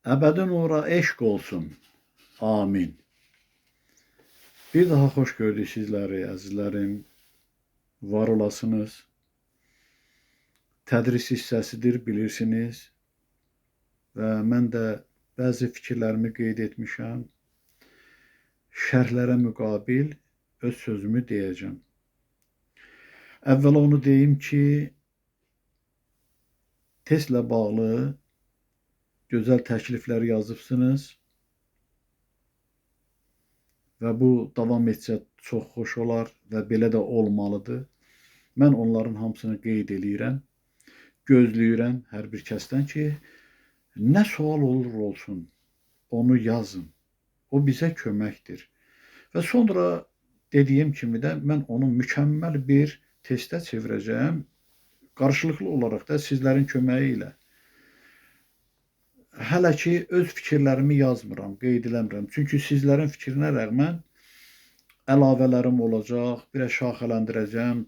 Əbədi nura eşq olsun. Amin. Bir daha xoş gördük sizləri, əzizlərim. Var olasınız. Tədris hissəsidir, bilirsiniz. Və mən də bəzi fikirlərimi qeyd etmişəm. Şərhlərə müqabil öz sözümü deyəcəm. Əvvəla onu deyim ki, testlə bağlı gözəl təkliflər yazıbsınız və bu davam etsə çox xoş olar və belə də olmalıdır. Mən onların hamısını qeyd eləyirəm, gözləyirəm hər bir kəsdən ki, nə sual olur olsun, onu yazın. O bizə köməkdir. Və sonra dediyim kimi də mən onu mükəmməl bir testə çevirəcəyəm, qarşılıqlı olaraq da sizlərin köməyi ilə. Hələ ki, öz fikirlərimi yazmıram, qeyd eləmirəm. Çünki sizlərin fikrinə rəğmən əlavələrim olacaq, bir şaxələndirəcəm,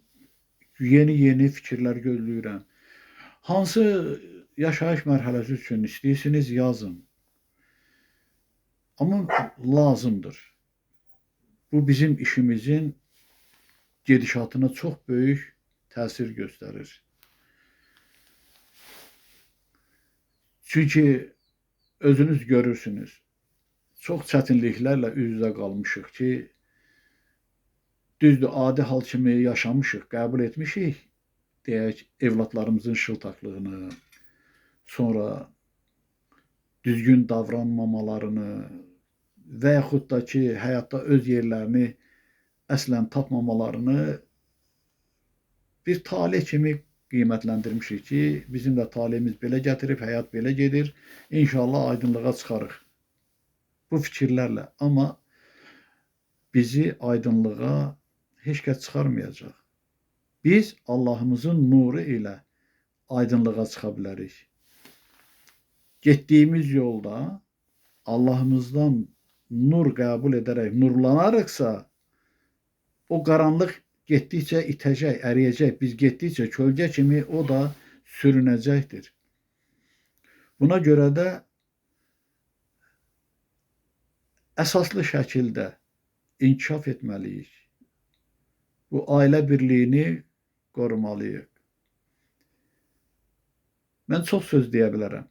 yeni fikirlər gözləyirəm. Hansı yaşayış mərhələsi üçün istəyirsiniz, yazın. Amma lazımdır. Bu bizim işimizin gedişatına çox böyük təsir göstərir. Çünki özünüz görürsünüz, çox çətinliklərlə üz-üzə qalmışıq ki, düzdür, adi hal kimi yaşamışıq, qəbul etmişik, deyək, evladlarımızın şıltaqlığını, sonra düzgün davranmamalarını və yaxud da ki, həyatda öz yerlərini əslən tapmamalarını bir talih kimi qiymətləndirmişik ki, bizim də talihimiz belə gətirib, həyat belə gedir, inşallah aydınlığa çıxarıq bu fikirlərlə. Amma bizi aydınlığa heç kəs çıxarmayacaq. Biz Allahımızın nuru ilə aydınlığa çıxa bilərik. Getdiyimiz yolda Allahımızdan nur qəbul edərək nurlanarıqsa, o qaranlıq getdikcə itəcək, əriyəcək. Biz getdikcə kölgə kimi o da sürünəcəkdir. Buna görə də əsaslı şəkildə inkişaf etməliyik. Bu ailə birliyini qorumalıyıq. Mən çox söz deyə bilərəm.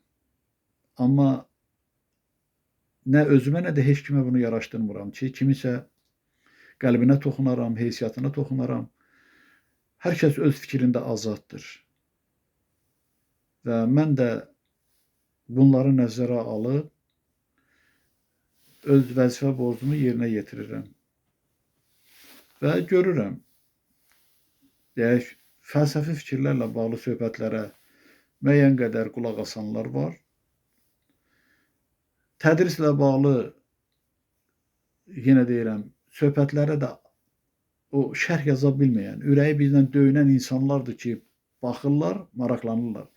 Amma nə özümə, nə də heç kimə bunu yaraşdırmıram ki, kimisə qəlbinə toxunaram, heysiyyatına toxunaram. Hər kəs öz fikrində azaddır. Və mən də bunları nəzərə alıb, öz vəzifə borcumu yerinə yetirirəm. Və görürəm, deyək, fəlsəfi fikirlərlə bağlı söhbətlərə müəyyən qədər qulaq asanlar var. Tədrislə bağlı, yenə deyirəm, söhbətlərə də o şərh yaza bilməyən, ürəyi bizdən döyünən insanlardır ki, baxırlar, maraqlanırlar.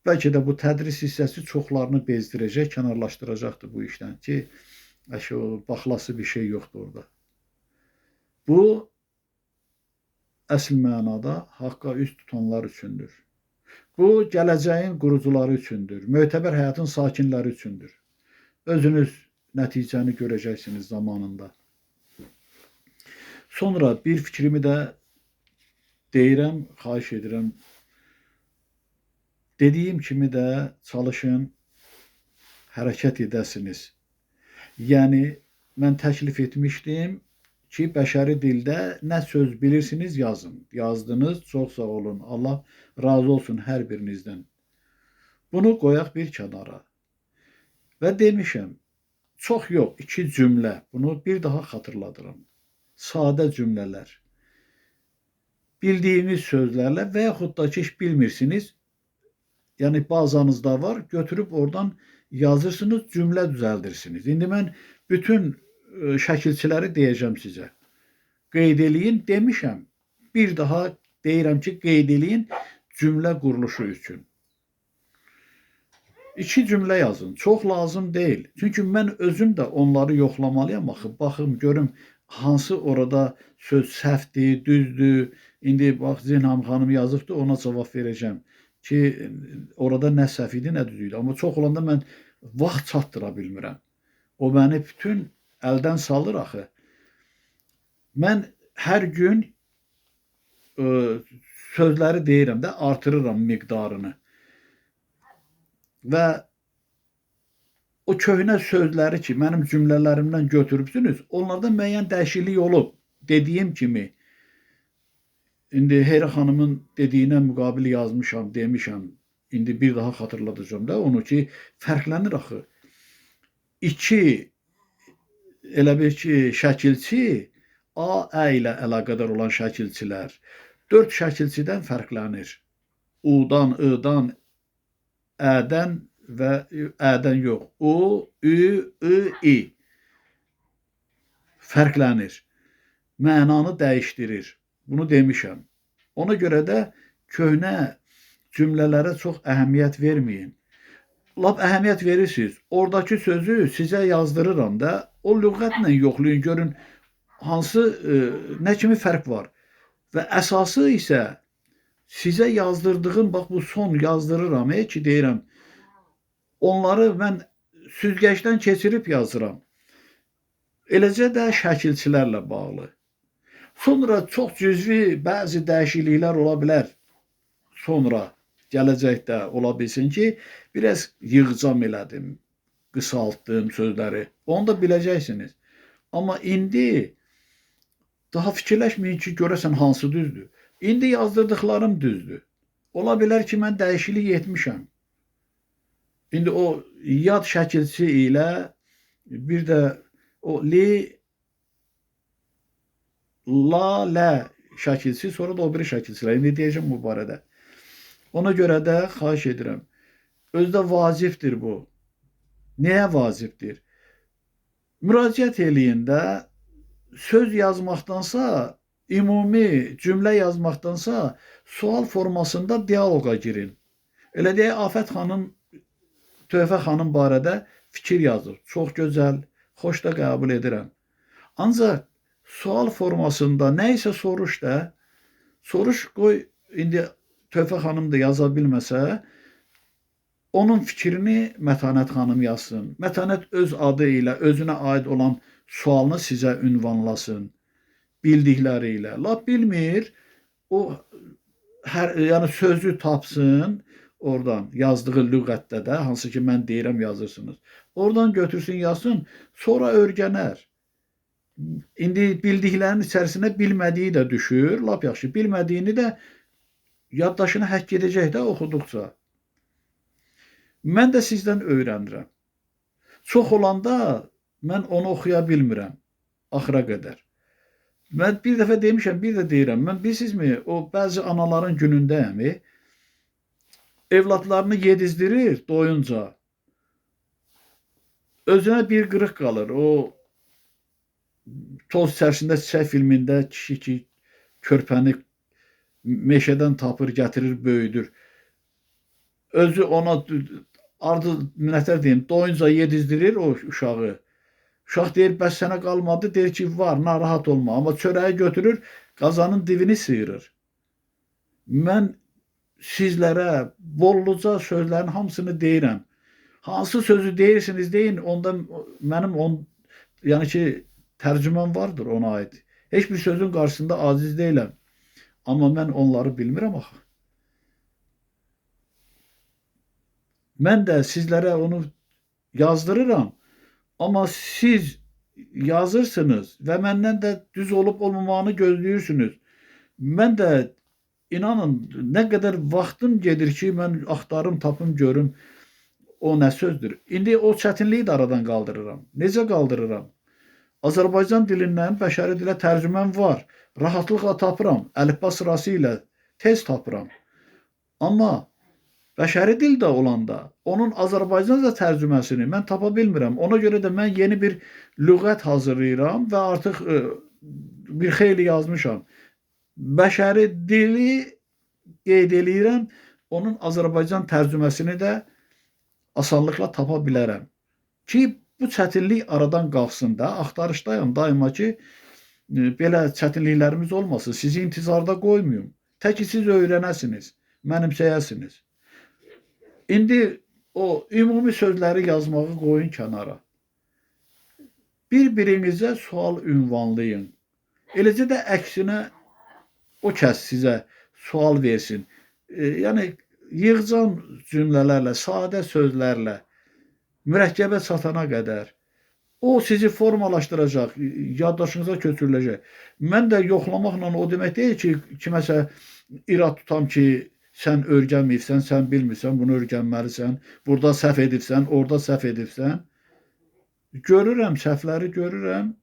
Bəlkə də bu tədris hissəsi çoxlarını bezdirəcək, kənarlaşdıracaqdır bu işdən ki, baxılası bir şey yoxdur orada. Bu, əsl mənada haqqa üst tutanlar üçündür. Bu, gələcəyin qurucuları üçündür, mötəbər həyatın sakinləri üçündür. Özünüz nəticəni görəcəksiniz zamanında. Sonra bir fikrimi də deyirəm, xahiş edirəm. Dediyim kimi də çalışın, hərəkət edəsiniz. Yəni, mən təklif etmişdim ki, bəşəri dildə nə söz bilirsiniz, yazın. Yazdınız, çox sağ olun. Allah razı olsun hər birinizdən. Bunu qoyaq bir kənara. Və demişəm, çox yox, 2 cümlə. Bunu bir daha xatırladıram. Sadə cümlələr. Bildiyiniz sözlərlə və yaxud da ki, bilmirsiniz, yəni bazanızda var, götürüb oradan yazırsınız, cümlə düzəldirsiniz. İndi mən bütün şəkilçiləri deyəcəm sizə. Qeyd eləyin, demişəm. Bir daha deyirəm ki, qeyd eləyin cümlə quruluşu üçün. 2 cümlə yazın, çox lazım deyil. Çünki mən özüm də onları yoxlamalıyam, baxım, görüm, hansı orada söz səhvdir, düzdür. İndi bax, Zinham xanım yazıbdır, ona cavab verəcəm ki, orada nə səhv idi, nə düz idi. Amma çox olanda mən vaxt çatdıra bilmirəm. O məni bütün əldən salır axı. Mən hər gün sözləri deyirəm də, artırıram miqdarını və o köhnə sözləri ki, mənim cümlələrimdən götürübsünüz, onlarda müəyyən dəyişiklik olub. Dediyim kimi, indi Heyra xanımın dediyinə müqabil yazmışam, demişəm. İndi bir daha xatırladacağım da onu ki, fərqlənir axı. 2 elə bil ki, şəkilçi A, Ə ilə əlaqədar olan şəkilçilər 4 şəkilçidən fərqlənir. U-dan, I-dan, Ə-dən və Ə-dən yox. U, Ü, I, I fərqlənir. Mənanı dəyişdirir. Bunu demişəm. Ona görə də köhnə cümlələrə çox əhəmiyyət verməyin. Lap əhəmiyyət verirsiniz. Oradakı sözü sizə yazdırıram da, o lüğətlə yoxlayın, görün hansı, nə kimi fərq var. Və əsası isə sizə yazdırdığım, bax bu son yazdırıram ki, deyirəm, onları mən süzgəcdən keçirib yazıram. Eləcə də şəkilçilərlə bağlı. Sonra çox cüzvi bəzi dəyişikliklər ola bilər. Sonra gələcəkdə ola bilsin ki, biraz yığcam elədim, qısaltdım sözləri. Onu da biləcəksiniz. Amma indi daha fikirləşməyin ki, görəsən hansı düzdür. İndi yazdırdıqlarım düzdür. Ola bilər ki, mən dəyişiklik etmişəm. İndi o yad şəkilçi ilə bir də o li, la, lə şəkilçi, sonra da o biri şəkilçilər. İndi deyəcəm bu barədə. Ona görə də xahiş edirəm. Özdə vacibdir bu. Nəyə vacibdir? Müraciət eləyin də, söz yazmaqdansa, ümumi cümlə yazmaqdansa, sual formasında dialoqa girin. Elə deyək, Afət xanım, Töhfə xanım barədə fikir yazır. Çox gözəl, xoş da qəbul edirəm. Ancaq sual formasında nə isə soruş da, soruş qoy, indi Töhfə xanım da yaza bilməsə, onun fikrini Mətanət xanım yazsın. Mətanət öz adı ilə, özünə aid olan sualını sizə ünvanlasın. Bildikləri ilə. Lap bilmir, o yəni sözü tapsın, oradan yazdığı lüğətdə də, hansı ki mən deyirəm yazırsınız. Oradan götürsün, yazsın, sonra öyrənər. İndi bildiklərinin içərisinə bilmədiyi də düşür, lap yaxşı. Bilmədiyini də yaddaşına həkk edəcək də oxuduqca. Mən də sizdən öyrənirəm. Çox olanda mən onu oxuya bilmirəm axıra qədər. Mən bir dəfə demişəm, bir də deyirəm. Mən bilirsinizmi, o bəzi anaların günündəyəm. Evladlarını yedizdirir doyunca. Özünə bir qırıq qalır. O Toz içərisində çiçək filmində kişi ki, körpəni meşədən tapır, gətirir, böyüdür. Özü ona ardı nətər deyim, doyunca yedizdirir o uşağı. Uşaq deyir, bəs sənə qalmadı, deyir ki, var, narahat olma. Amma çörəyi götürür, qazanın dibini sıyırır. Mən sizlərə bolluca sözlərin hamısını deyirəm. Hansı sözü deyirsiniz, deyin, onda mənim yəni ki, tərcüməm vardır ona aid. Heç bir sözün qarşısında aciz deyiləm. Amma mən onları bilmirəm axı. Mən də sizlərə onu yazdırıram. Amma siz yazırsınız və məndən də düz olub olmamağını gözləyirsiniz. Mən də inanın, nə qədər vaxtım gedir ki, mən axtarım, tapım, görüm o nə sözdür. İndi o çətinliyi də aradan qaldırıram. Necə qaldırıram? Azərbaycan dilindən bəşəri dilə tərcüməm var. Rahatlıqla tapıram. Əlifba sırası ilə tez tapıram. Amma bəşəri dildə olanda onun Azərbaycanca tərcüməsini mən tapa bilmirəm. Ona görə də mən yeni bir lüğət hazırlayıram və artıq bir xeyli yazmışam. Bəşəri dili qeyd eləyirəm, onun Azərbaycan tərcüməsini də asanlıqla tapa bilərəm. Ki, bu çətinlik aradan qalxsın da, axtarışdayım daima ki, belə çətinliklərimiz olmasın, sizi intizarda qoymayım. Tək ki, siz öyrənəsiniz, mənimsəyəsiniz. İndi o ümumi sözləri yazmağı qoyun kənara. Bir-birinizə sual ünvanlayın. Eləcə də əksinə o kəs sizə sual versin. Yəni yığcam cümlələrlə, sadə sözlərlə mürəkkəbə çatana qədər o sizi formalaşdıracaq, yaddaşınıza köçürüləcək. Mən də yoxlamaqla o demək deyil ki, kiməsə irad tutam ki, sən öyrənməyibsən, sən bilmirsən, bunu öyrənməlisən, burada səhv edibsən, orada səhv edibsən. Görürəm, səhvləri görürəm,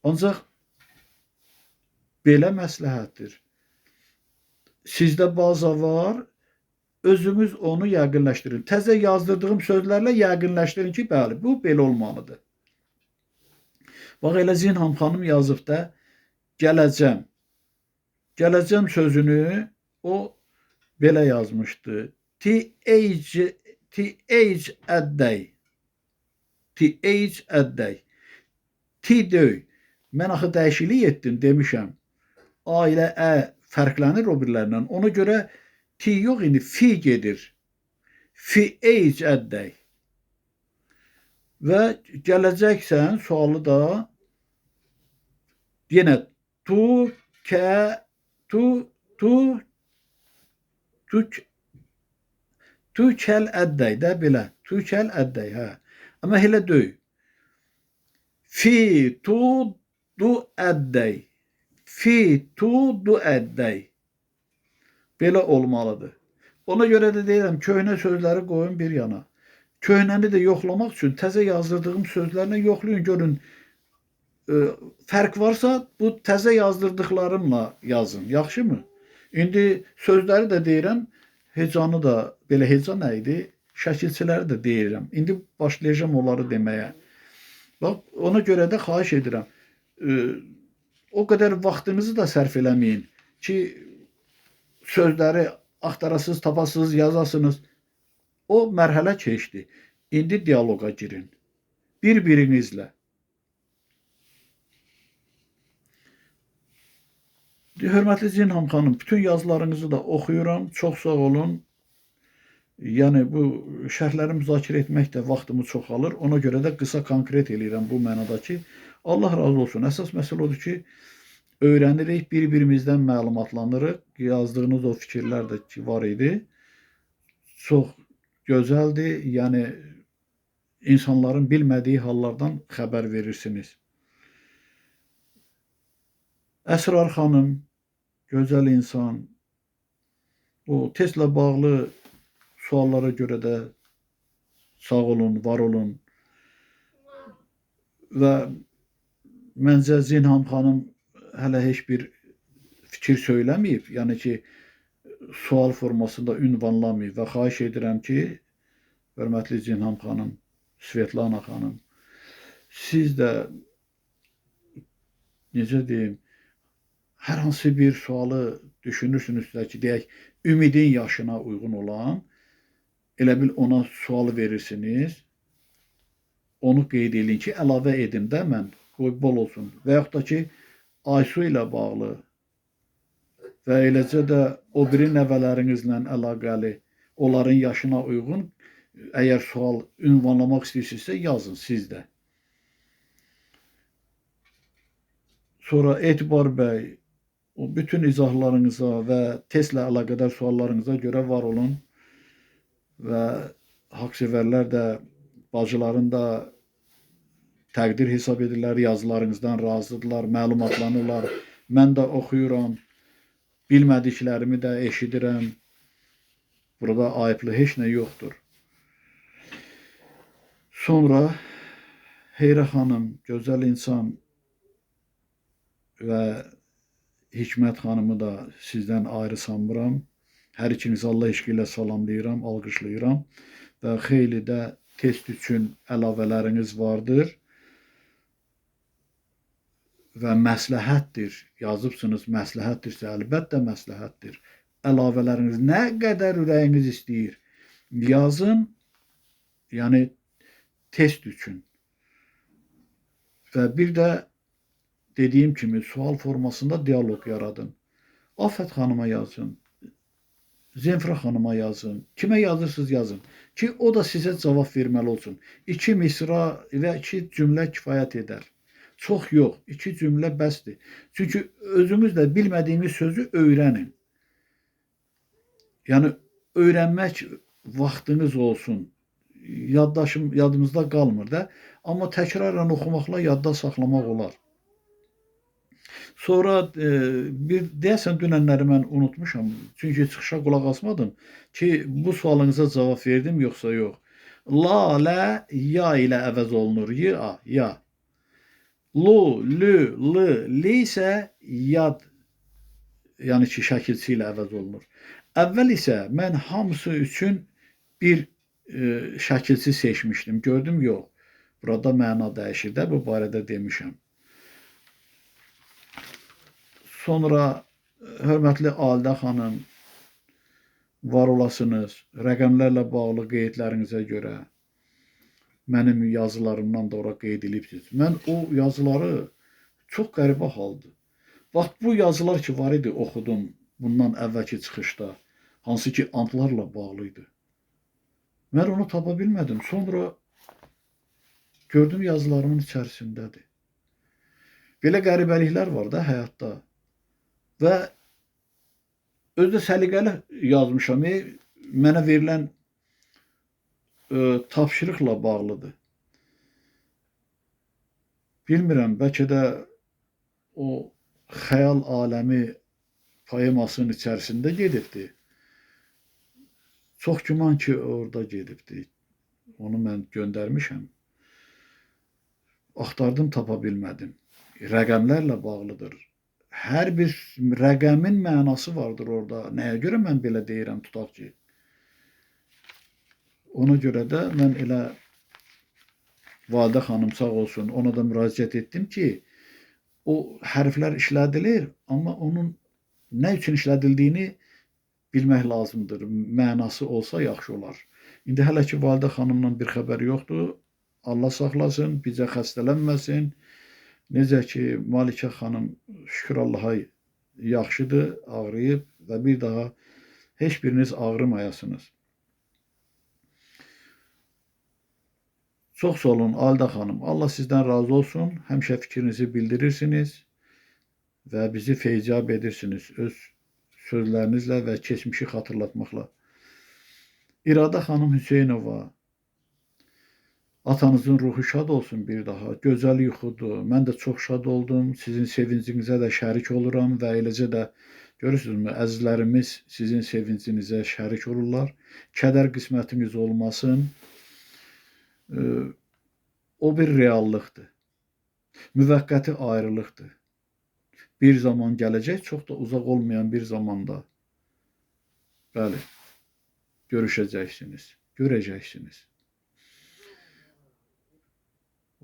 ancaq belə məsləhətdir. Sizdə baza var, özünüz onu yəqinləşdirin. Təzə yazdırdığım sözlərlə yəqinləşdirin ki, bəli, bu belə olmalıdır. Bax, elə Zinham xanım yazıb da, gələcəm. Gələcəm sözünü o belə yazmışdı. TH əddəy. TH əddəy. T döy. Mən axı dəyişiklik etdim demişəm. A ilə ə fərqlənir o birlərindən. Ona görə T yox, indi fi gedir. Fi əddəy. Və gələcəksən sualı da yenə tu kəl əddəy də belə. Tu kəl əddəy, hə. Amma elə döy. Fi tu du əddəy. Fi tu du əddəy. Belə olmalıdır. Ona görə də deyirəm, köhnə sözləri qoyun bir yana. Köhnəni də yoxlamaq üçün təzə yazdırdığım sözlərlə yoxlayın, görün. Fərq varsa, bu təzə yazdırdıqlarımla yazın, yaxşımı? İndi sözləri də deyirəm, hecanı da, belə heca nə idi? Şəkilçiləri də deyirəm. İndi başlayacağım onları deməyə. Bax, ona görə də xahiş edirəm, o qədər vaxtınızı da sərf eləməyin ki, sözləri axtarasınız, tapasınız, yazasınız. O mərhələ keçdi. İndi dialoqa girin. Bir-birinizlə. Hörmətli Zinham xanım, bütün yazılarınızı da oxuyuram. Çox sağ olun. Yəni, bu şərhləri müzakirə etmək də vaxtımı çox alır. Ona görə də qısa konkret eləyirəm bu mənada ki, Allah razı olsun. Əsas məsələ odur ki, öyrənirik, bir-birimizdən məlumatlanırıq. Yazdığınız o fikirlər də ki, var idi. Çox gözəldir. Yəni, insanların bilmədiyi hallardan xəbər verirsiniz. Əsrar xanım, gözəl insan, o testlə bağlı suallara görə də sağ olun, var olun. Və məncə Zinham xanım hələ heç bir fikir söyləməyib, yəni ki, sual formasında ünvanlamayıb və xahiş edirəm ki, hörmətli Zinham xanım, Svetlana xanım, siz də, necə deyim, hər hansı bir sualı düşünürsünüzsə ki, deyək, ümidin yaşına uyğun olan, elə bil ona sual verirsiniz, onu qeyd edin ki, əlavə edin də mən, qoy bol olsun. Və yaxud da ki, Aysu ilə bağlı və eləcə də o biri nəvələrinizlə əlaqəli, onların yaşına uyğun, əgər sual ünvanlamaq istəyirsinizsə, yazın siz də. Sonra Etibar bəy, o bütün izahlarınıza və testlə əlaqədar suallarınıza görə var olun və haqsevərlər də, bacıların da təqdir hesab edirlər, yazılarınızdan razıdırlar, məlumatlanırlar. Mən də oxuyuram, bilmədiklərimi də eşidirəm. Burada ayıblı heç nə yoxdur. Sonra Heyrə xanım, gözəl insan və Hikmət xanımı da sizdən ayrı sanmıram. Hər ikinizi Allah eşqi ilə salamlayıram, alqışlayıram və xeyli də test üçün əlavələriniz vardır və məsləhətdir, yazıbsınız, məsləhətdirsə, əlbəttə məsləhətdir. Əlavələriniz nə qədər ürəyiniz istəyir, yazın, yəni test üçün. Və bir də dediyim kimi, sual formasında dialoq yaradın. Afət xanıma yazın, Zemfira xanıma yazın. Kimə yazırsınız yazın. Ki o da sizə cavab verməli olsun. 2 misra və 2 cümlə kifayət edər. Çox yox, 2 cümlə bəsdir. Çünki özünüz də bilmədiyiniz sözü öyrənin. Yəni öyrənmək vaxtınız olsun. Yadımızda qalmır da. Amma təkrarla oxumaqla yadda saxlamaq olar. Sonra bir deyəsən dünənləri mən unutmuşam. Çünki çıxışa qulaq asmadım ki, bu sualınıza cavab verdim yoxsa yox. La, lə, ya ilə əvəz olunur. Ya, ya. Lu, lü, lı, li isə yad, yəni ki, şəkilçi ilə əvəz olunur. Əvvəl isə mən hamısı üçün bir şəkilçi seçmişdim. Gördüm, yox. Burada məna dəyişir də, bu barədə demişəm. Sonra hörmətli Alidə xanım, var olasınız. Rəqəmlərlə bağlı qeydlərinizə görə mənim yazılarımdan da ora qeyd edibsiniz. Mən o yazıları çox qəribə haldır. Bax, bu yazılar ki, var idi, oxudum bundan əvvəlki çıxışda, hansı ki, antlarla bağlıydı. Mən onu tapa bilmədim. Sonra gördüm yazılarımın içərisindədir. Belə qəribəliklər var da həyatda. Və özü də səliqəli yazmışam. Mənə verilən tapşırıqla bağlıdır. Bilmirəm, bəlkə də o xəyal aləmi poemasının içərisində gedibdir. Çox güman ki, orada gedibdir. Onu mən göndərmişəm. Axtardım, tapa bilmədim. Rəqəmlərlə bağlıdır. Hər bir rəqəmin mənası vardır orada. Nəyə görə mən belə deyirəm, tutaq ki. Ona görə də mən elə Validə xanım sağ olsun, ona da müraciət etdim ki, o hərflər işlədilir, amma onun nə üçün işlədildiyini bilmək lazımdır. Mənası olsa yaxşı olar. İndi hələ ki, Validə xanımla bir xəbər yoxdur. Allah saxlasın, bizə xəstələnməsin. Necə ki, Malikə xanım şükür Allaha yaxşıdır, ağrıyıb və bir daha heç biriniz ağrımayasınız. Çox sağ olun, Alidə xanım. Allah sizdən razı olsun. Həmişə fikrinizi bildirirsiniz və bizi feyziyab edirsiniz öz sözlərinizlə və keçmişi xatırlatmaqla. İradə xanım Hüseynova, atanızın ruhu şad olsun bir daha. Gözəl yuxudur. Mən də çox şad oldum. Sizin sevincinizə də şərik oluram və eləcə də görürsünüzmü, əzizlərimiz sizin sevincinizə şərik olurlar. Kədər qismətiniz olmasın. O bir reallıqdır. Müvəqqəti ayrılıqdır. Bir zaman gələcək, çox da uzaq olmayan bir zamanda, bəli, görüşəcəksiniz, görəcəksiniz.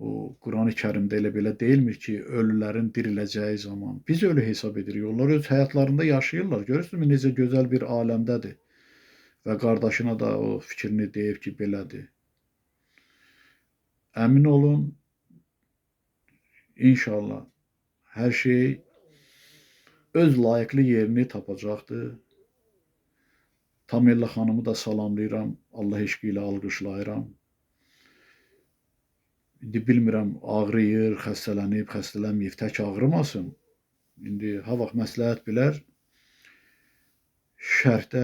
O Quran-ı Kərimdə elə belə deyilmir ki, ölülərin diriləcəyi zaman. Biz ölü hesab edirik. Onlar öz həyatlarında yaşayırlar. Görürsünüzmü, necə gözəl bir aləmdədir. Və qardaşına da o fikrini deyib ki, belədir. Əmin olun, inşallah hər şey öz layiqli yerini tapacaqdır. Tamella xanımı da salamlayıram. Allah eşqi ilə alqışlayıram. İndi bilmirəm, ağrıyır, xəstələnib, xəstələnməyib, tək ağrımasın. İndi ha vaxt məsləhət bilər, şərhdə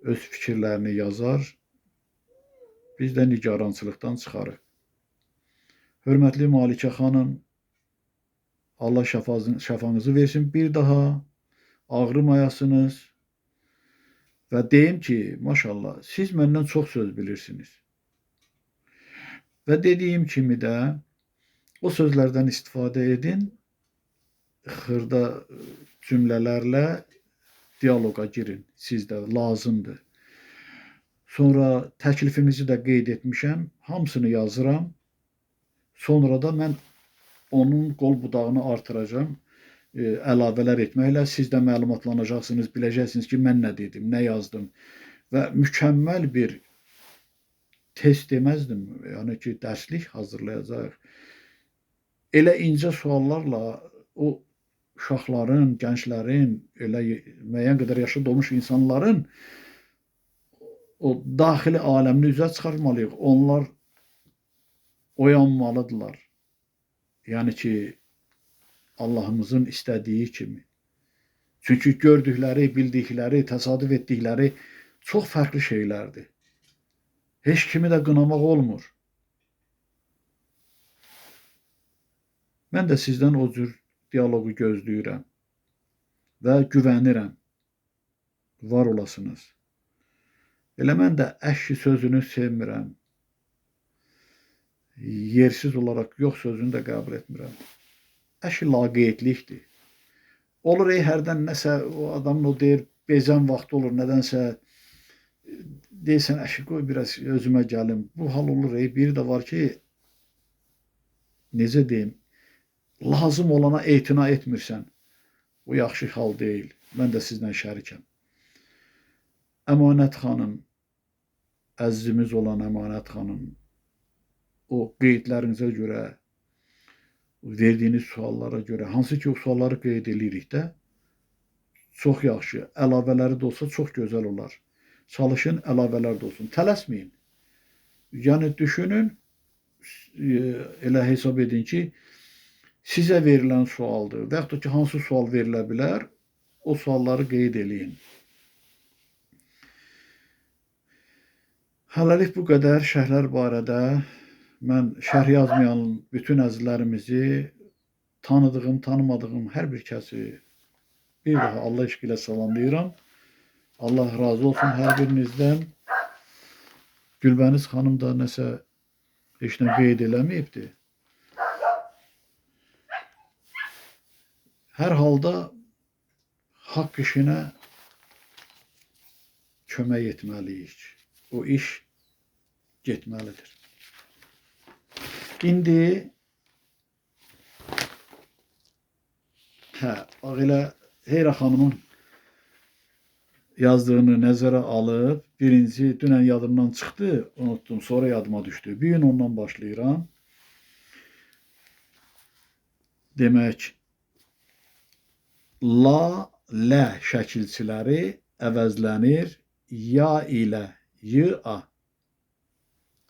öz fikirlərini yazar, biz də nigarançılıqdan çıxarıq. Hörmətli Malikə xanım, Allah şəfanızı versin, bir daha ağrımayasınız və deyim ki, maşallah, siz məndən çox söz bilirsiniz. Və dediyim kimi də o sözlərdən istifadə edin, xırda cümlələrlə diyaloqa girin, sizdə lazımdır. Sonra təklifinizi də qeyd etmişəm, hamısını yazıram. Sonra da mən onun qol budağını artıracam, əlavələr etməklə siz də məlumatlanacaqsınız, biləcəksiniz ki, mən nə dedim, nə yazdım və mükəmməl bir test deməzdim, yəni ki, dərslik hazırlayacaq. Elə incə suallarla o uşaqların, gənclərin, elə müəyyən qədər yaşı dolmuş insanların o daxili aləmini üzə çıxarmalıyıq. Onlar oyanmalıdırlar. Yəni ki, Allahımızın istədiyi kimi. Çünki gördükləri, bildikləri, təsadüf etdikləri çox fərqli şeylərdir. Heç kimi də qınamaq olmur. Mən də sizdən o cür dialoqu gözləyirəm və güvənirəm. Var olasınız. Elə mən də əşki sözünü sevmirəm. Yersiz olaraq yox sözünü də qəbul etmirəm. Əşki laqeydlikdir. Olur hərdən nəsə o adamın o deyir bezən vaxtı olur, nədənsə deyirsən əşki qoy biraz özümə gəlim. Bu hal olur. Biri də var ki, necə deyim, lazım olana etina etmirsən. Bu yaxşı hal deyil. Mən də sizlə şərikəm. Əmanət xanım, əzizimiz olan Əmanət xanım, o qeydlərinizə görə, verdiyiniz suallara görə, hansı ki o sualları qeyd edirik də, çox yaxşı, əlavələri də olsa çox gözəl olar. Çalışın, əlavələr də olsun. Tələsməyin. Yəni düşünün, elə hesab edin ki, sizə verilən sualdır və yaxud da ki, hansı sual verilə bilər, o sualları qeyd eləyin. Hələlik bu qədər şərhlər barədə. Mən şərh yazmayan bütün əzizlərimizi, tanıdığım, tanımadığım hər bir kəsi bir daha Allah eşqi ilə salamlayıram. Allah razı olsun hər birinizdən. Gülbəniz xanım da nəsə heç nə qeyd eləməyibdir. Hər halda haqq işinə kömək etməliyik. O iş getməlidir. İndi elə Heyra xanımın yazdığını nəzərə alıb, birinci dünən yadımdan çıxdı, unutdum, sonra yadıma düşdü. Bir gün ondan başlayıram. Demək, la, lə şəkilçiləri əvəzlənir ya ilə, y-a.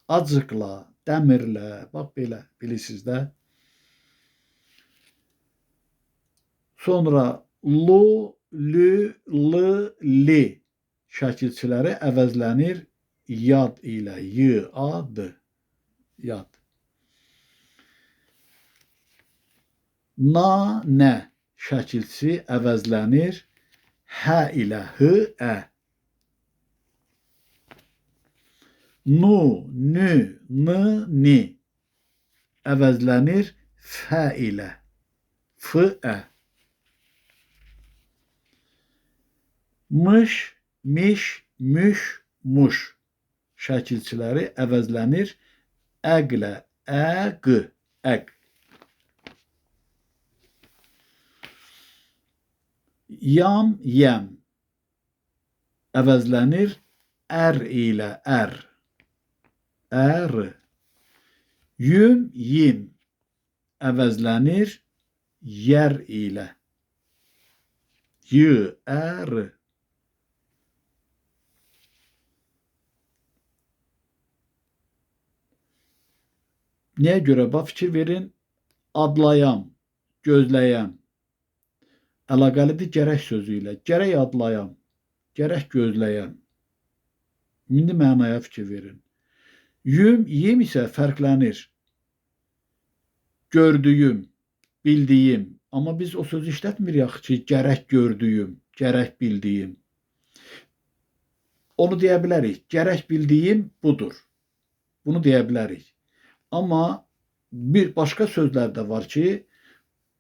Acıqla, dəmirlə, bax belə, bilirsiniz də. Sonra lu, lü, lı, li şəkilçiləri əvəzlənir yad ilə, y-a-d, yad. Na, nə şəkilçisi əvəzlənir hə ilə, h-ə. Nu, nü, nı, ni əvəzlənir fə ilə, f-ə. Mış, miş, müş, muş şəkilçiləri əvəzlənir əqlə, əq, əq. Yam, yəm əvəzlənir ər ilə, ər, ər. Yüm, yim əvəzlənir yer ilə, y, ər. Niyə görə? Bax, fikir verin, adlayam, gözləyəm. Əlaqəlidir gərək sözü ilə. Gərək adlayam, gərək gözləyəm. İndi mənaya fikir verin. Yüm, yim isə fərqlənir. Gördüyüm, bildiyim. Amma biz o sözü işlətmirik ki, gərək gördüyüm, gərək bildiyim. Onu deyə bilərik. Gərək bildiyim budur. Bunu deyə bilərik. Amma bir başqa sözlər də var ki,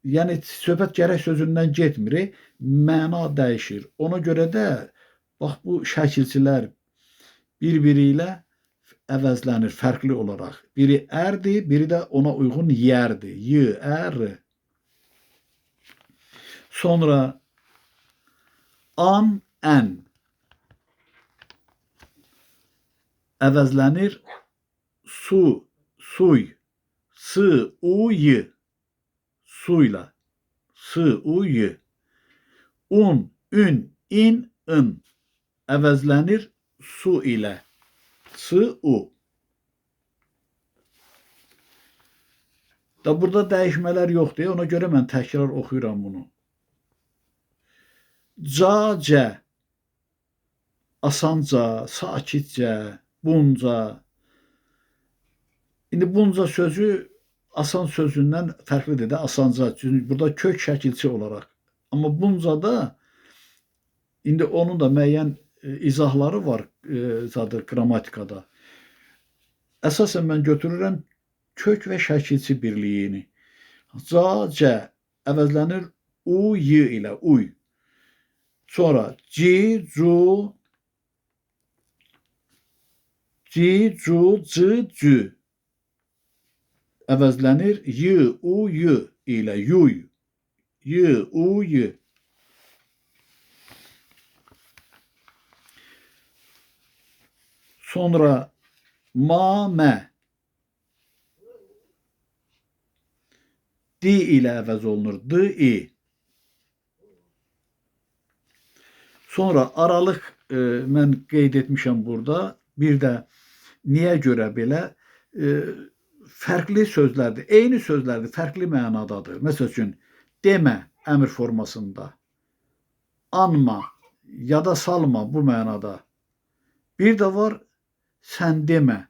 yəni söhbət gərək sözündən getmir, məna dəyişir. Ona görə də bax bu şəkilçilər bir-biri ilə əvəzlənir fərqli olaraq. Biri ərdir, biri də ona uyğun yerdir. Y, ər. Sonra an, ən əvəzlənir su, suy, sı, u, y, suyla, s, u, y. Un, ün, in, ın əvəzlənir su ilə. S, u. Da burada dəyişmələr yoxdur. Ona görə mən təkrar oxuyuram bunu. Ca, cə. Asanca, sakitcə, bunca. İndi bunca sözü asan sözündən fərqlidir də, asanca. Çünki burada kök şəkilçi olaraq. Amma bunca da indi onun da müəyyən izahları var zadır qrammatikada. Əsasən mən götürürəm kök və şəkilçi birliyini. Ca, cə əvəzlənir u, y ilə, uy. Sonra ci, cu, c, cü əvəzlənir y, u, y ilə, yuy. Y, u, y. Sonra ma, mə. D ilə əvəz olunur. D, i. Sonra aralıq mən qeyd etmişəm burada. Bir də niyə görə belə fərqli sözlərdir. Eyni sözlərdir, fərqli mənadadır. Məsəl üçün, demə əmr formasında. Anma, yada salma bu mənada. Bir də var, sən demə.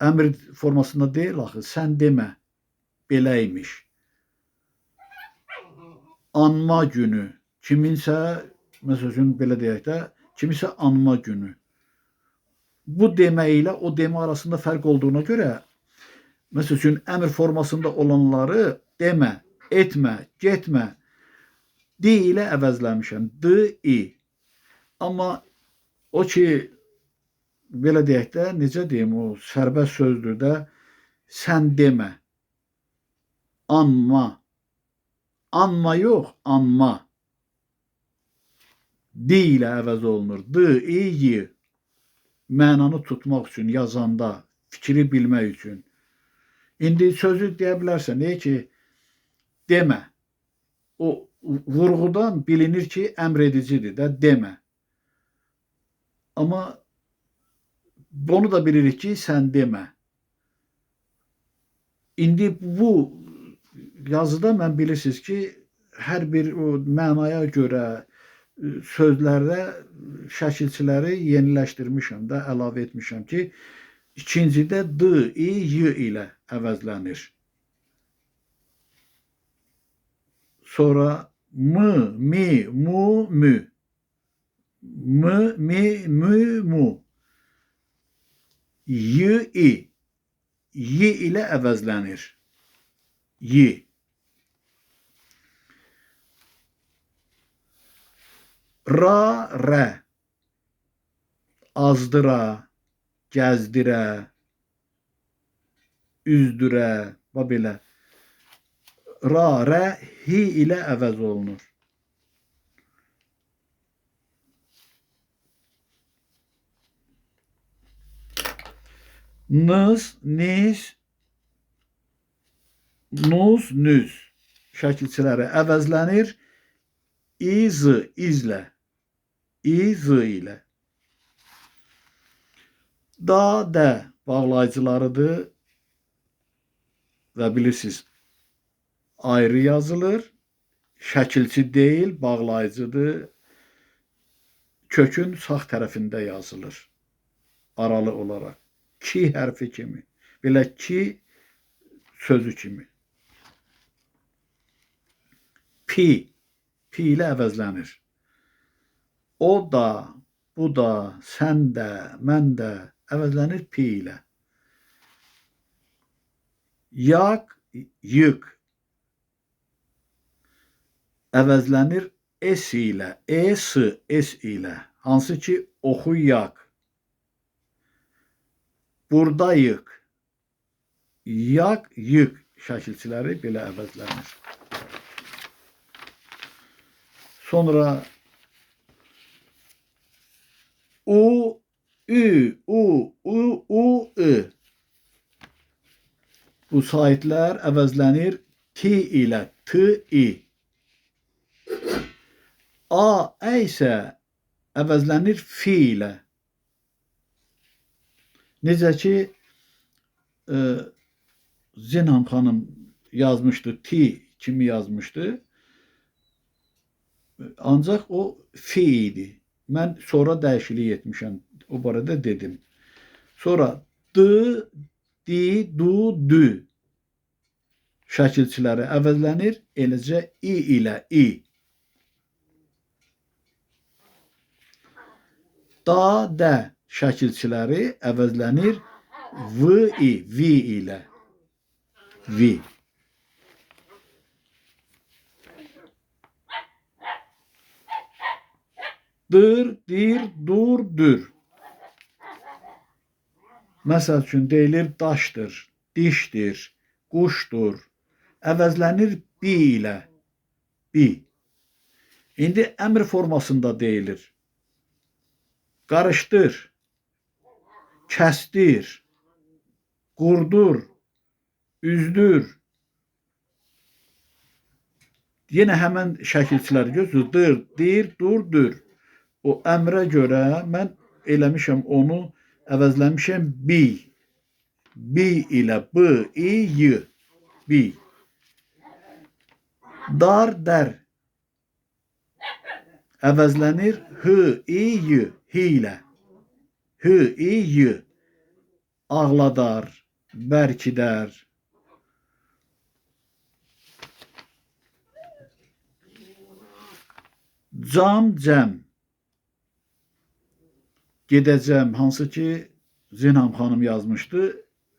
Əmr formasında deyil axı, sən demə. Beləymiş. Anma günü. Kiminsə, məsəl üçün, belə deyək də, kiminsə anma günü. Bu demə ilə o demə arasında fərq olduğuna görə, məsəl üçün, əmr formasında olanları demə, etmə, getmə, d ilə əvəzləmişəm. D, i. Amma o ki, belə deyək də, necə deyim, o sərbəst sözdür də, sən demə, anma, anma yox, anma. D ilə əvəz olunur. D, i, y. Mənanı tutmaq üçün, yazanda, fikri bilmək üçün. İndi sözü deyə bilərsən, ki, demə. O vurğudan bilinir ki, əmr edicidir də, demə. Amma onu da bilirik ki, sən demə. İndi bu yazıda mən bilirsiniz ki, hər bir o mənaya görə sözlərdə şəkilçiləri yeniləşdirmişəm də, əlavə etmişəm ki, ikincidə d, i, y ilə əvəzlənir. Sonra m, mi, mu, mü. M, mi, mü, mu. Y, i. Y ilə əvəzlənir. Y. Ra, rə. Azdıra, gəzdirə, üzdürə, belə. Ra, rə, hi ilə əvəz olunur. Nız, niz, nuz, nüz şəkilçiləri əvəzlənir. İz, izlə, iz ilə. Da, də bağlayıcılarıdır və bilirsiniz, ayrı yazılır, şəkilçi deyil, bağlayıcıdır. Kökün sağ tərəfində yazılır, aralı olaraq. Ki hərfi kimi, belə ki sözü kimi. Pi, pi ilə əvəzlənir. O da, bu da, sən də, mən də əvəzlənir pi ilə. Yak, yık əvəzlənir s ilə, s ilə. Hansı ki, oxuyak. Buradayıq. Yak, yık şəkilçiləri belə əvəzlənir. Sonra u, ü, u, ı. Bu saitlər əvəzlənir T ilə T, I. A, Ə isə əvəzlənir F ilə. Necə ki, Zinham xanım yazmışdı, T kimi yazmışdı. Ancaq o F idi. Mən sonra dəyişiklik etmişəm. O barədə dedim. Sonra D, D, du, dü şəkilçiləri əvəzlənir. Eləcə I ilə I. Da, də şəkilçiləri əvəzlənir V, I, V ilə. V. Dır, dir, dur, dür. Məsəl üçün deyilir daşdır, dişdir, quşdur. Əvəzlənir bi ilə. Bi. İndi əmr formasında deyilir. Qarışdır, kəsdir, qurdur, üzdür. Yenə həmən şəkilçilər gözləyir. Dir, dur, dür. O əmrə görə mən eləmişəm onu, əvəzləmişəm bi. Bi ilə B, I, Y. Bi. Dar, dər. Əvəzlənir H, I, Y. H ilə. H, I, Y. Ağladar, bərkidər. Cam, cəm. Gedəcəm, hansı ki Zinham xanım yazmışdı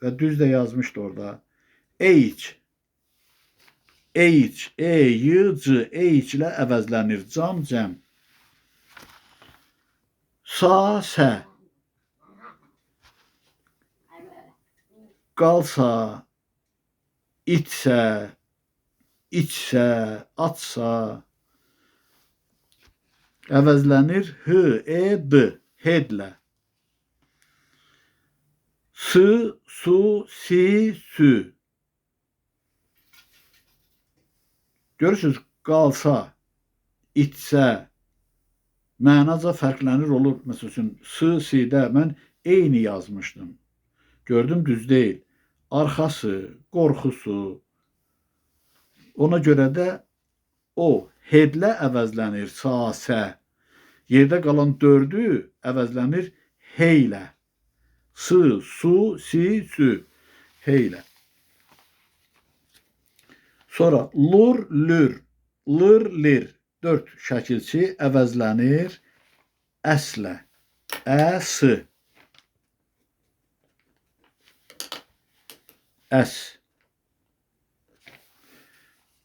və düz də yazmışdı orada. H, H, E, Y, C, H ilə əvəzlənir. Cam, cəm. Sa, sə. Qalsa, itsə, içsə, atsa. Əvəzlənir H, E, D. Hedlə. Sı, su, si, sü. Görürsünüz, qalsa, içsə, mənaca fərqlənir olur. Məsəl üçün, sı, sidə mən eyni yazmışdım. Gördüm, düz deyil. Arxası, qorxusu. Ona görə də o hedlə əvəzlənir, sa, sə. Yerdə qalan dördü əvəzlənir hey ilə. Sı, su, si, sü. Hey ilə. Sonra lur, lür, lır, lir. 4 şəkilçi əvəzlənir əslə. Əs. Əs.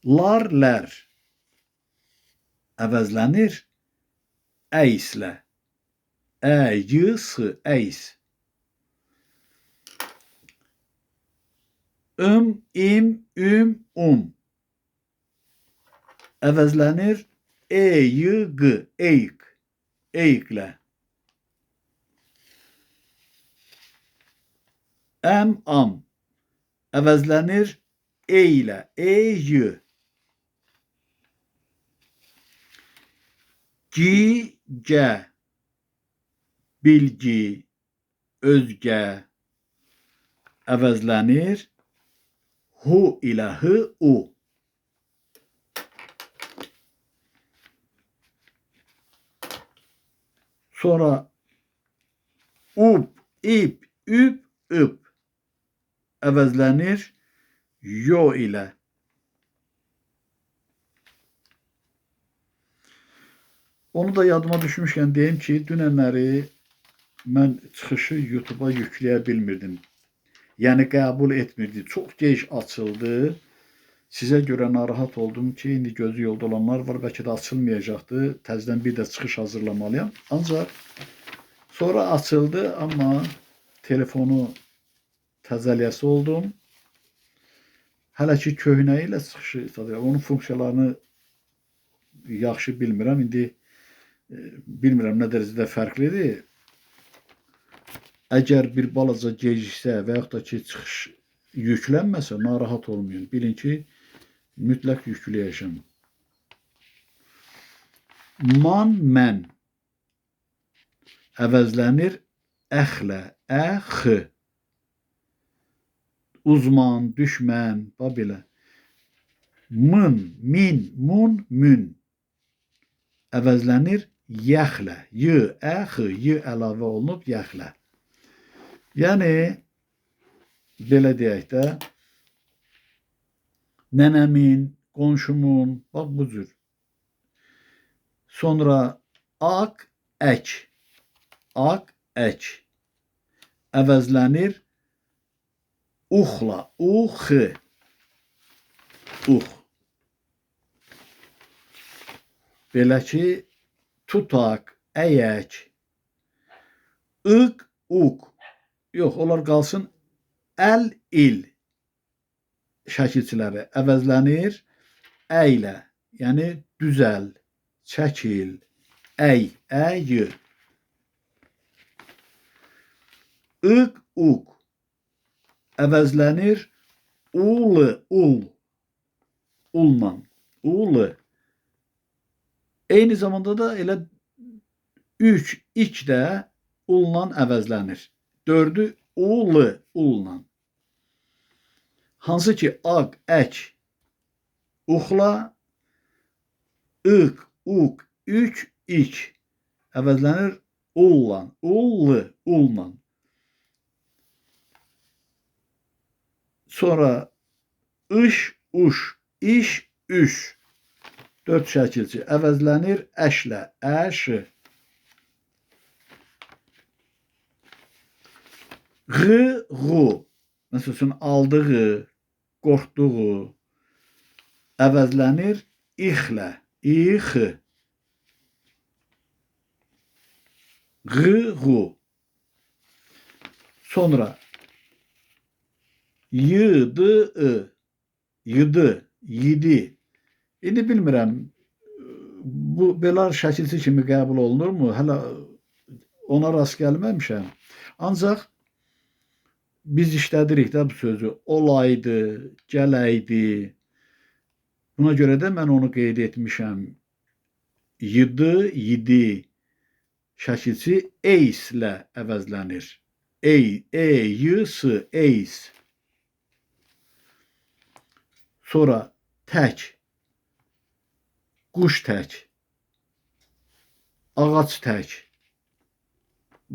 Lar, lər. Əvəzlənir əyslə. Ə, y, s, əys. İm, üm, əvəzlənir e, y, g, eyq. Eyqlə. Əm, am. Əvəzlənir e ilə. E, y. Gi, gə. Bilgi, özgə. Əvəzlənir hu ilə hı, u. Sonra ub, ip, üb, ıb. Əvəzlənir yo ilə. Onu da yadıma düşmüşkən deyim ki, dünənləri mən çıxışı YouTube'a yükləyə bilmirdim. Yəni qəbul etmirdi. Çox gec açıldı. Sizə görə narahat oldum ki, indi gözü yolda olanlar var, bəlkə də açılmayacaqdı. Təzədən bir də çıxış hazırlamalıyam. Ancaq sonra açıldı, amma telefonu təzəliyəsi oldum. Hələ ki köhnə ilə çıxışı istifadə edirəm. Onun funksiyalarını yaxşı bilmirəm. İndi bilmirəm nə dərəcədə fərqlidir. Əgər bir balaca geciksə və yaxud da ki çıxış yüklənməsə narahat olmayın. Bilin ki Mütləq yüklü yaşam. Man, mən əvəzlənir əxlə, əx. Uzman, düşmən, bax belə. Mın, min, mun, mün əvəzlənir yaxlə, y, əx, y əlavə olunub yaxlə. Yəni, belə deyək də, nənəmin, qonşumun, bax bu cür. Sonra ak, ək, ak, ək əvəzlənir uxla, ux, ux. Belə ki, tutaq, əyək, ıq, uq. Yox, onlar qalsın əl, il şəkilçiləri əvəzlənir əylə, yəni düzəl, çəkil, əy, əy. Iq, uq əvəzlənir ul, ul, ulla, ul. Eyni zamanda da elə 3, 2 də ulla əvəzlənir. 4-ü ul, ulla. Hansı ki, aq, ək, uxla, ıq, uq, ük, ik əvəzlənir ulla, ul, ulla. Sonra ış, uş, iş, üş. 4 şəkilçi əvəzlənir əşlə, əş. Ğı, ğu. Məsəl üçün, aldığı, qorxduğu əvəzlənir ixlə, ix. Ğı, ğu. Sonra yıdı, yıdı, yedi. İndi bilmirəm, bu belə şəkilçi kimi qəbul olunurmu? Hələ ona rast gəlməmişəm. Ancaq biz işlədirik də bu sözü. Olaydı, gələydi. Buna görə də mən onu qeyd etmişəm. Yıdı, yedi şəkilçi eyslə əvəzlənir. Ey, y, s, eys. Sonra tək, quş tək, ağac tək.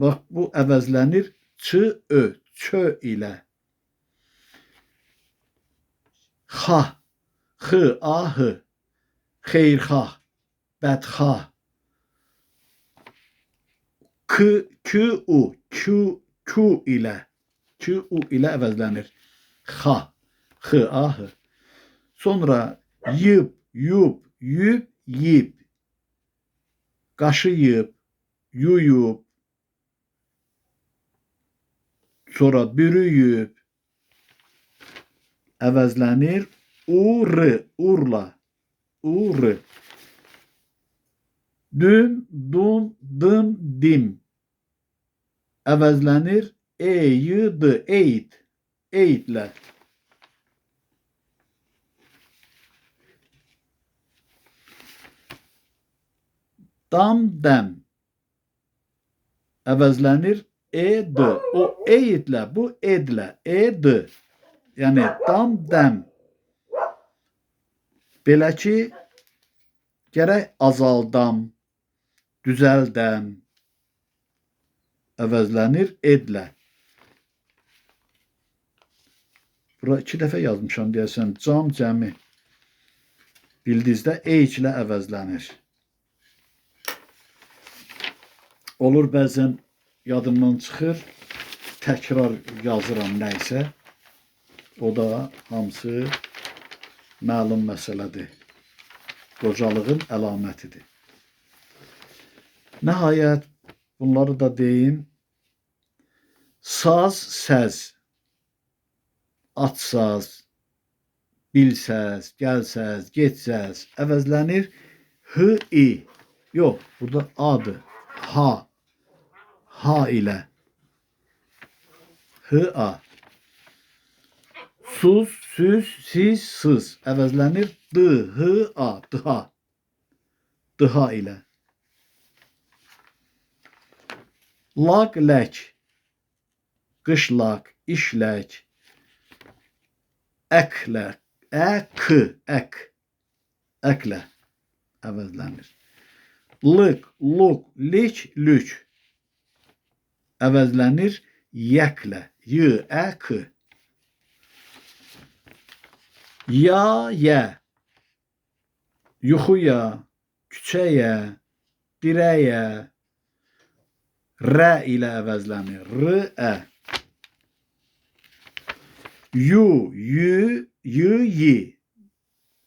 Bax, bu əvəzlənir ç, ö, çö ilə. Xah, x, ah, xeyrxah, bədxah. K, kü, u, kü ilə. Kü, u ilə əvəzlənir. Xah, x, ah. Sonra yıb, yub, yüb, yib. Qaşıyıb, yuyub. Sonra bürüyüb. Əvəzlənir ur, urla. Ur. Düm, dum, dım, dim. Əvəzlənir eyid, eyd. Eydlə. Dam, dəm əvəzlənir ed. O eydlə, bu edlə, ed. Yəni dam, dəm. Belə ki, gərək azaldam, düzəldəm əvəzlənir edlə. Bura 2 dəfə yazmışam deyəsən, cam, cəmi. Bildizdə eyclə əvəzlənir. Olur bəzən yadımdan çıxır, təkrar yazıram nəysə. O da hamısı məlum məsələdir. Qocalığın əlamətidir. Nəhayət, bunları da deyim. Saz, səz, atsaz, bilsəz, gəlsəz, getsəz əvəzlənir h, i. Yox, burada adır. Ha. Ha ilə. H, a. Suz, süz, siz, sız əvəzlənir dıha, dıha. Dıha ilə. Laq, lək. Qışlaq, işlək. Əklə, ək. Əklə əvəzlənir. Lıq, luq, lik, lük əvəzlənir yəklə, ək. Ya, yə. Yuxuya, küçəyə, dirəyə. Rə ilə əvəzlənir, ə. Yu, yi.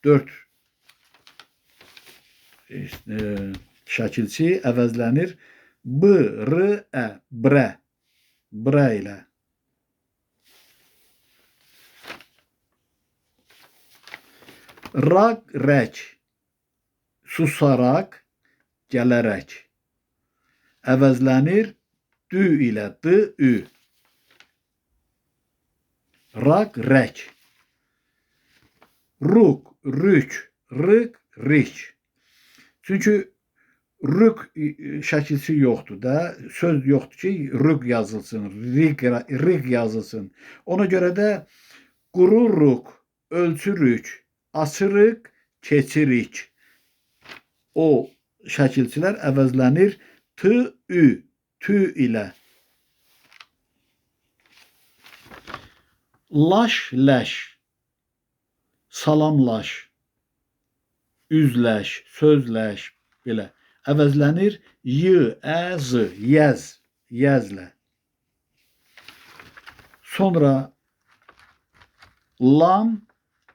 4 şəkilçi əvəzlənir ə, brə ilə. Raq, rək. Susaraq, gələrək. Əvəzlənir dü ilə, ü. Raq, rək. Ruk, rük, rıq, rik. Çünki rük şəkilçi yoxdur da, söz yoxdur ki, rük yazılsın, rig yazılsın. Ona görə də qururuq, ölçürük, açırıq, keçirik. O şəkilçilər əvəzlənir tü ilə. Laş, ləş. Salamlaş, üzləş, sözləş, belə. Əvəzlənir yəzlə. Sonra lan,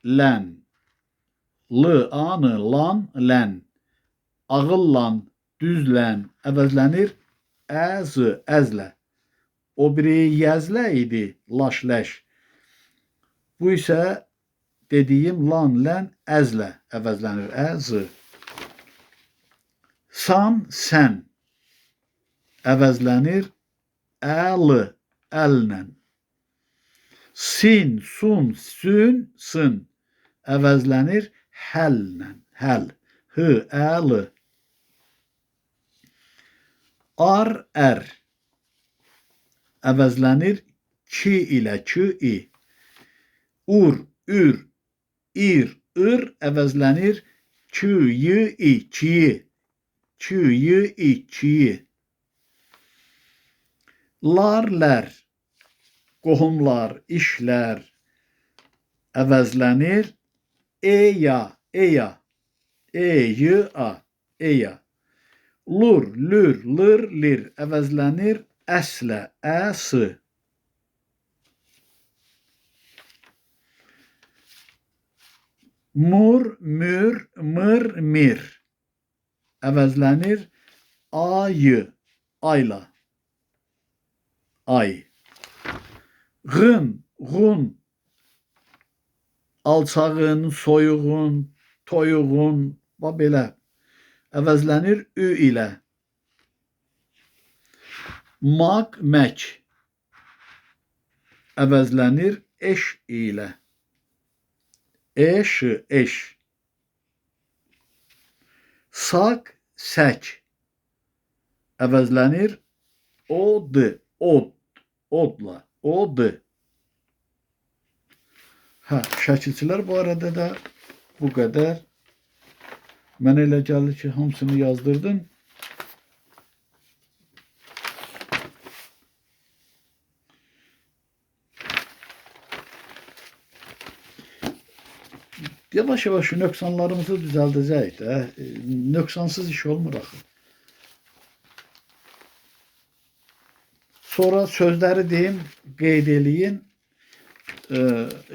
lən. Anı, lan, lən. Ağıllan, düzlən. Əvəzlənir əzlə. O biri yəzlə idi, laş, ləş. Bu isə dediyim lan, lən, əzlə əvəzlənir, San, sən əvəzlənir əllə. Sin, sun, sün, sın əvəzlənir həllə, əl. Ar, ər əvəzlənir ki ilə, i. Ur, ür, ir, əvəzlənir çiyi. Lar, lər. Qohumlar, işlər əvəzlənir eya. Lur, lür, lir, lir əvəzlənir əslə, əs. Mur, mür, mır, mir əvəzlənir ayla, ay.Ğın, ğun. Alçağın, soyuğun, toyuğun, belə əvəzlənir ü ilə. Maq, mək əvəzlənir eş ilə. Eş. Sak, sək əvəzlənir odla. Şəkilçilər barədə də bu qədər. Mənə elə gəlir ki, hamısını yazdırdım. Yavaş-yavaş nöqsanlarımızı düzəldəcəyik də. Nöqsansız iş olmur axı. Sonra sözləri deyim, qeyd eləyin.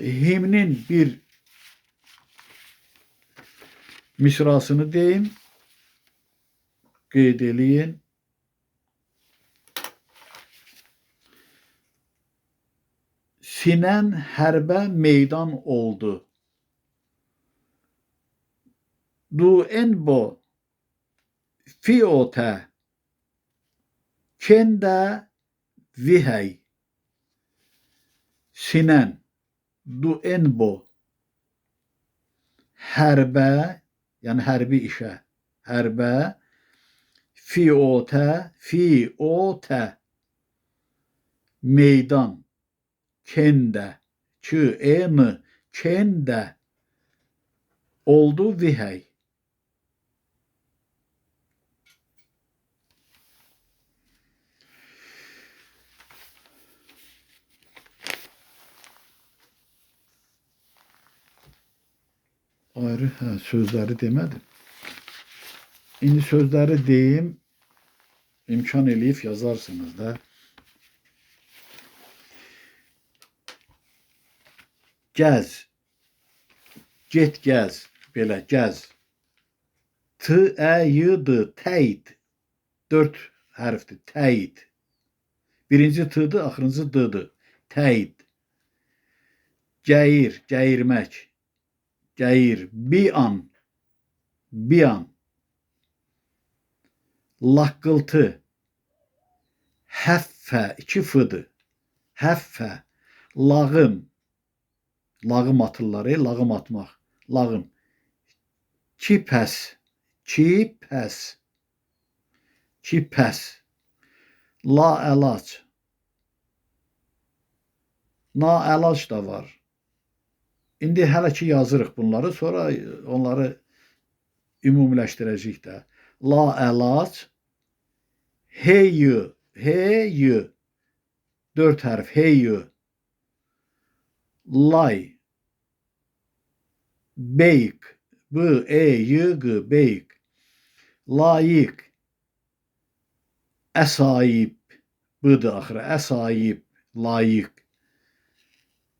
Himnin bir misrasını deyim, qeyd eləyin. Sinən hərbə meydan oldu. Du enbo fiotə kendə vihəy. Sinən, duenbo hərbə, yəni hərbi işə, hərbə, fiotə, meydan, kendə, kendə, oldu vihəy. Ayrı, sözləri demədim. İndi sözləri deyim, imkan eləyib yazarsınız da. Gəz, get gəz, belə gəz. T-ə-y-d, təyid. 4 hərfdir, təyid. Birinci t-dır, axırıncı d-dır, təyid. Gəyir, gəyirmək. Gəyir, bian, laqqıltı, həffə, 2 f-dır, həffə, lağım, lağım atırlar, lağım atmaq, lağım, kipəs, laəlac, naəlac da var. İndi hələ ki yazırıq bunları, sonra onları ümumiləşdirəcəyik də. Laəlac, hey, 4 hərf, hey, lay, beyq, b-e-y-q, beyq, layiq, əsayib, b-dır axırı, əsayib, layiq,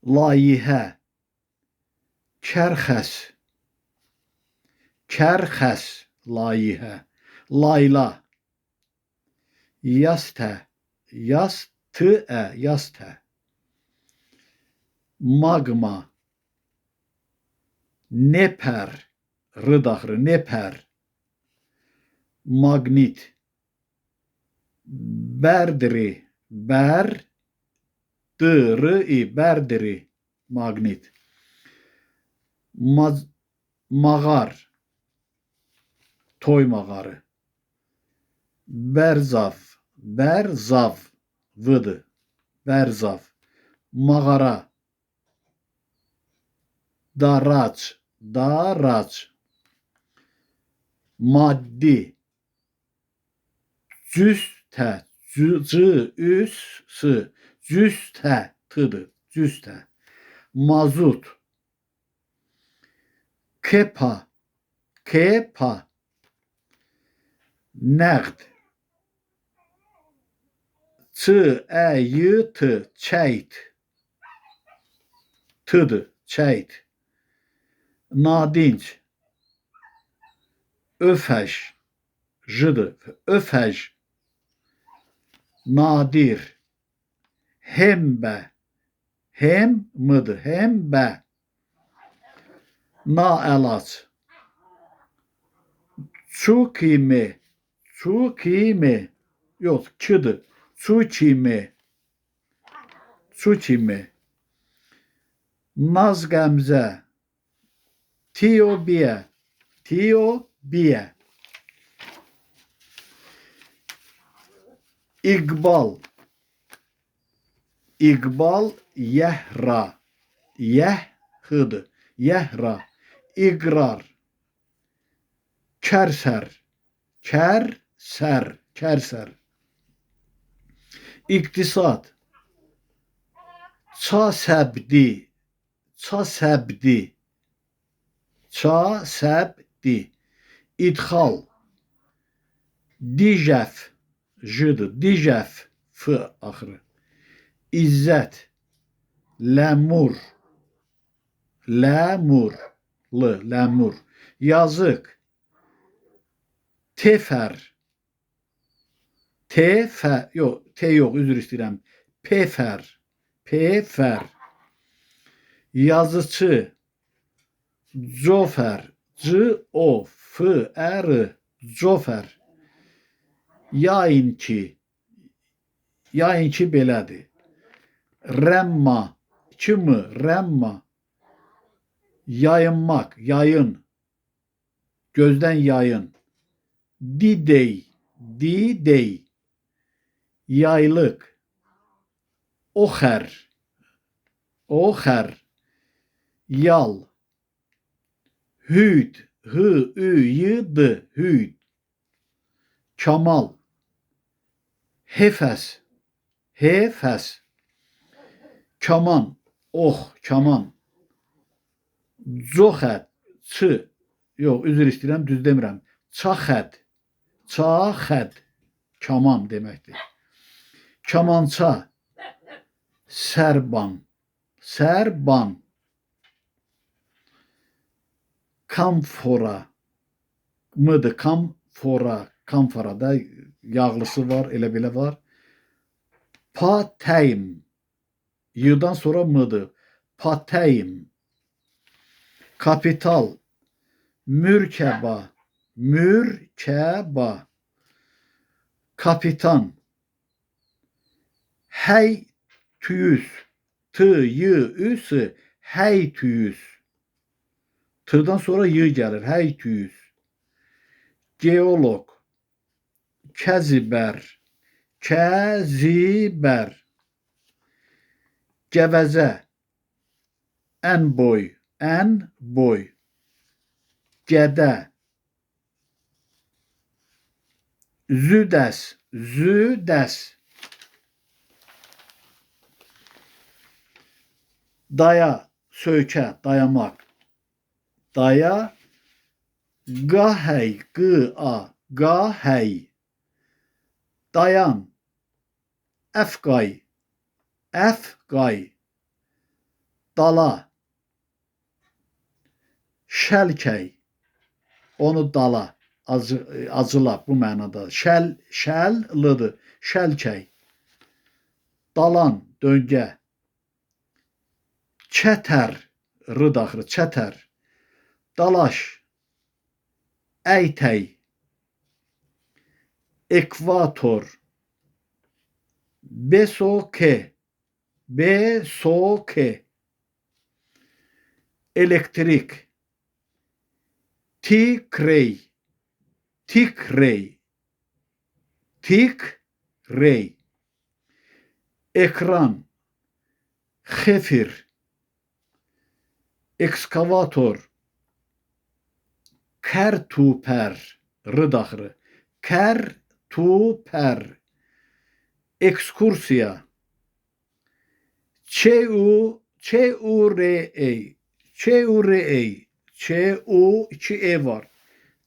layihə, kərxəs, layihə, layla, yastə, maqma, nepər, r-daxırı, nepər, maqnit, bərdiri, bərdiri, maqnit, mağar, toy mağarı, bərzav, v-dır, bərzav, mağara, darac, maddi, cüstə, cüstə, t-dır, cüstə, mazut, kepa, nəqd, ç-ə-y-t, çəyt, t-dır, çəyt, nadinc, öfəş, j-dır, öfəş, nadir, hembə, hem-dır, hembə, naəlac, çukimi, yox, k-dır, çukimi, naz qəmzə, tiobiyə, iqbal, yəhra, yəhra, iqrar, kərsər, iqtisad, çasəbdi, idxal, dijəf, j-dır, dijəf, f axırı, izzət, ləmur, yazıq, tefər, üzr istəyirəm, pefər, yazıcı, cofər, c-o-f-r, cofər, yayınki belədir, rəmma, çımı, remma, yayınmak, yayın, gözden yayın, didey, didey, yaylık, oxer, oxer, yal, hüd, hı, ü, y, d, hüd, kamal, hefes, hefes, kaman, oh, kaman, coxət, çı, yox, üzr istəyirəm, düz demirəm, çaxət, çaxət, kaman deməkdir. Kamança, sərban, sərban, kamfora, mıdır, kamfora, kamforada yağlısı var, elə belə var. Patəyim, yıdan sonra mıdır, patəyim, kapital, mürkəba, mürkəba, kapitan, həytüyüz, t-y-üs, həytüyüz, t-dan sonra y gəlir, həytüyüz, geolog, kəzibər, kəzibər, gəvəzə, ən boy, gədə, züdəs, züdəs, daya, söykə, dayamaq, daya, qahəy, q-a, qahəy, dayan, əfqay, əfqay, dala, şəlkəy, onu dala, acıla bu mənada, şəllıdır, şəlkəy, dalan, döngə, çətər, r-daxırı, çətər, dalaş, əytəy, ekvator, besoke, besoke, elektrik, tikrey, tikrey, tikrey, ekran, xefir, ekskavator, kərtupər, r-daxırı, kərtupər, ekskursiya, çeurey, çeurey, çu, iki e var,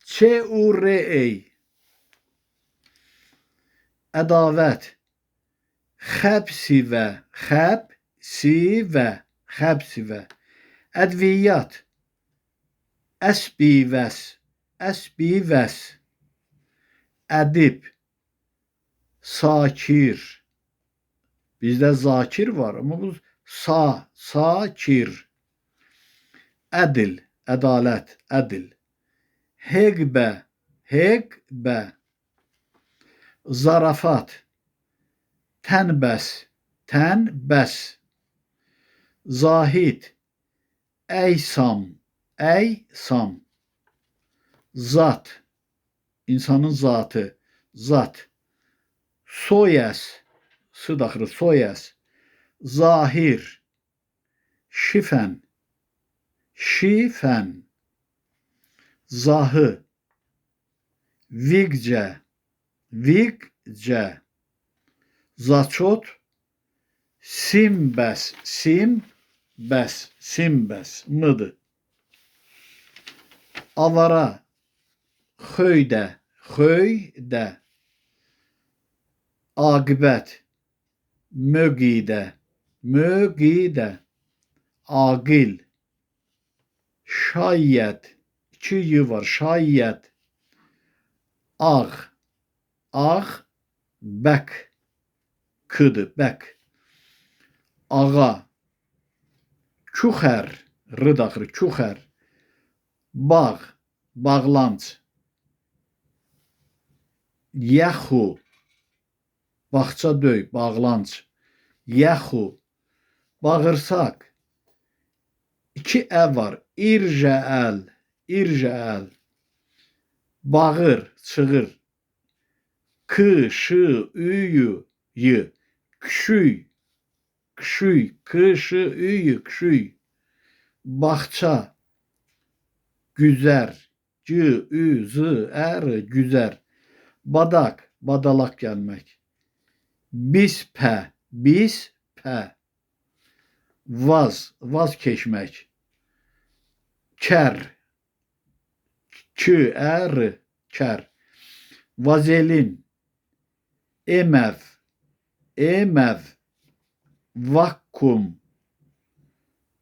çeurey, ədavət, xəbsivə, xəbsivə, xəbsivə, ədviyyat, əsbivəs, əsbivəs, ədib, sakir, bizdə zakir var, amma bu sakir, ədil, ədalət, ədil, heqbə, heqbə, zarafat, tənbəs, tənbəs, zahid, əysam, əysam, zat, insanın zatı, zat, soyəs, s-daxırı, soyəs, zahir, şifən, şifən, zahı, vigcə, vigcə, zaçot, simbəs, simbəs, simbəs, mıdır, avara, xöydə, xöydə, aqibət, möqidə, möqidə, aqil, şayyət, iki y var, şayyət, ağ, ağ, bək, kıdır, bək, ağa, küxər, r-daxırı, küxər, bağ, bağlanc, yaxu, bağça döy, bağlanc, yaxu, Bağırsaq. İki ə var. İrcəəl. İrcəəl. Bağır, çığır. K, şı, üyü, y. Kşüy. Kşüy. K, şı, üyü, kşüy. Bağça. Güzər. C, ü, z, ər, güzər. Badak. Badalaq gəlmək. Bispə. Bispə. Vaz. Vaz keçmək. Kər. K, ər, kər. Vazelin. Eməv. Eməv. Vakkum.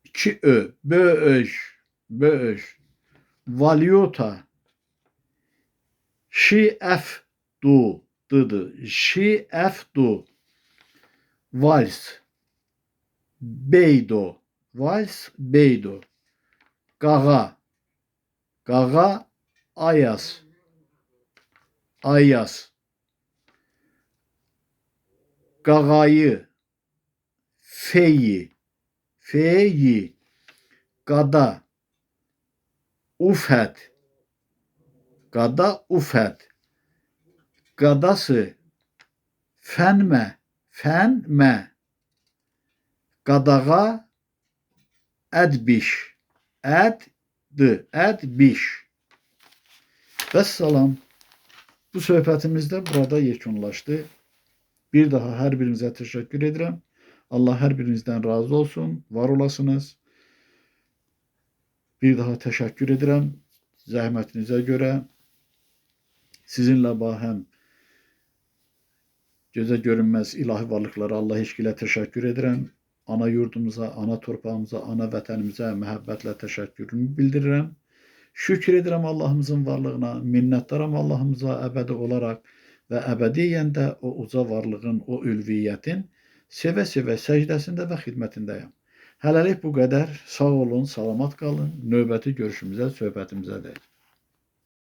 2 ö. Böyüş. Böyüş. Valyuta. Şiəfdu. Dıdı. Şiəfdu. Vals. Beydo. Vals. Beydo. Qağa. Qağa. Ayas. Ayas. Qağayı. Feyi. Feyi. Qada. Ufət. Qada. Ufət. Qadası. Fənmə. Fənmə. Qadağa. Ədbiş. Ədbiş. Vəssalam. Bu söhbətimiz də burada yekunlaşdı. Bir daha hər birinizə təşəkkür edirəm. Allah hər birinizdən razı olsun. Var olasınız. Bir daha təşəkkür edirəm. Zəhmətinizə görə sizinlə bahəm gözə görünməz ilahi varlıqlara Allah eşqilə təşəkkür edirəm. Ana yurdumuza, ana torpağımıza, ana vətənimizə məhəbbətlə təşəkkürümü bildirirəm. Şükür edirəm Allahımızın varlığına, minnətdaram Allahımıza əbədi olaraq və əbədiyyən də o uca varlığın, o ülviyyətin sevə-sevə səcdəsində və xidmətindəyəm. Hələlik bu qədər. Sağ olun, salamat qalın. Növbəti görüşümüzə, söhbətimizə dək.